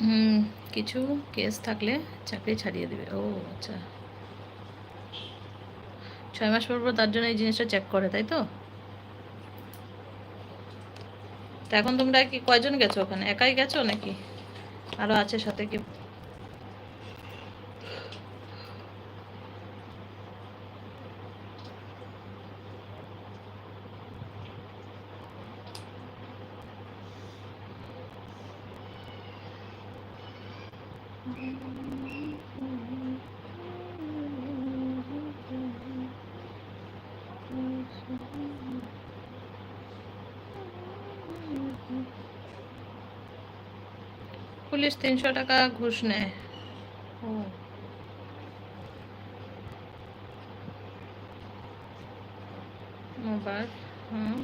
হুম, কিছু কেস থাকলে চাকরি ছাড়িয়ে দেবে। ও আচ্ছা, 6 মাস পর পর তার জন্য এই জিনিসটা চেক করে, তাই তো? তো এখন তোমরা কি কয়জন গেছো ওখানে? একাই গেছো নাকি আরো আছে সাথে কি? পুলিশ 300 টাকা ঘুষ নেয়। ও, মোবাইল। হুম।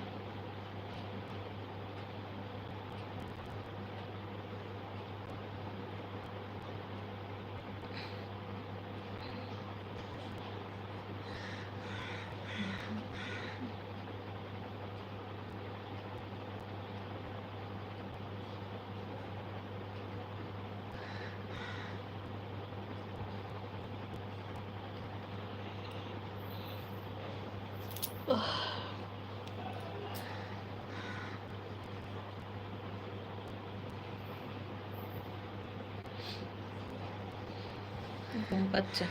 ঘুম পাচ্ছে।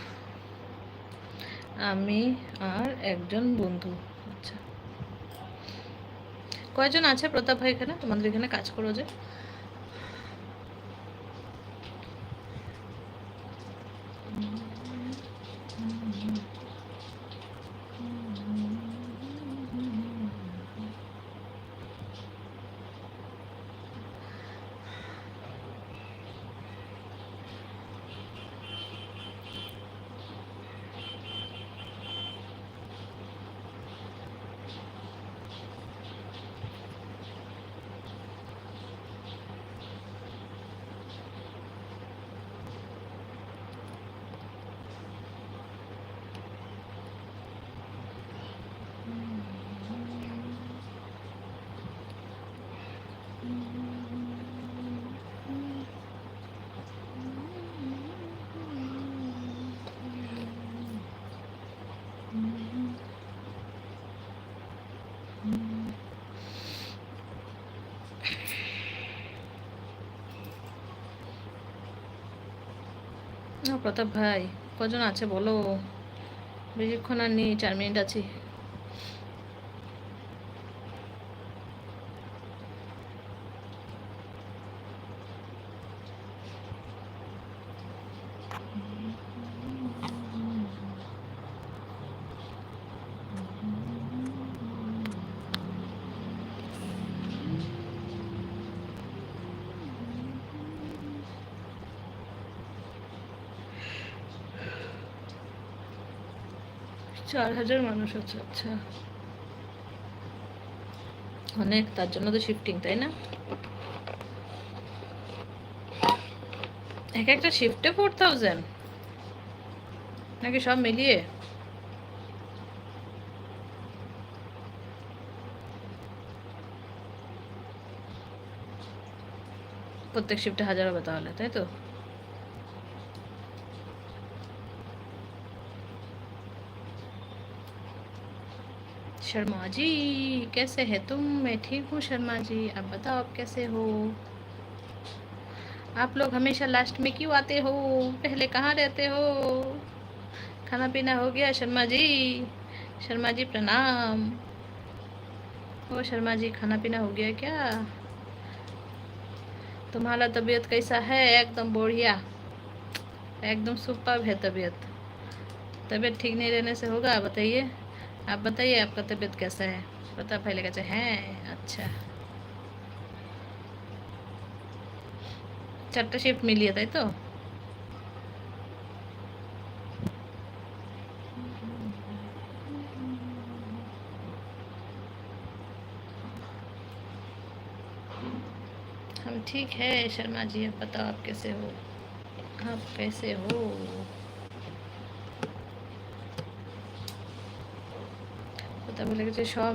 আমি আর একজন বন্ধু। আচ্ছা, কয়জন আছে প্রতাপ ভাই এখানে, তোমাদের এখানে কাজ করো যে? প্রতাপ ভাই, কজন আছে বলো? বেশিক্ষণ আর নেই, 4 মিনিট আছি। চার হাজার মানুষ আছে, আচ্ছা অনেক, তার জন্য তো শিফটিং, তাই না? এক একটা শিফটে 4000 নাকি সব মিলিয়ে? প্রত্যেক শিফটে 1000 হবে তাহলে, তাই তো? शर्मा जी, कैसे है तुम? मैं ठीक हूँ शर्मा जी, आप बताओ आप कैसे हो? आप लोग हमेशा लास्ट में क्यों आते हो? पहले कहाँ रहते हो? खाना पीना हो गया शर्मा जी? शर्मा जी प्रणाम। ओ शर्मा जी, खाना पीना हो गया क्या? तुम्हारा तबीयत कैसा है? एकदम बढ़िया, एकदम सुपर है तबीयत। तबीयत ठीक नहीं रहने से होगा? बताइए, आप बताइए आपका तबीयत कैसा है? प्रताप भाई लगा हैं? अच्छा, 4টা শিফট মিলিয়ে, তাই তো? हम ठीक है शर्मा जी, आप बताओ आप कैसे हो? आप कैसे हो? কথা বলে গেছে সব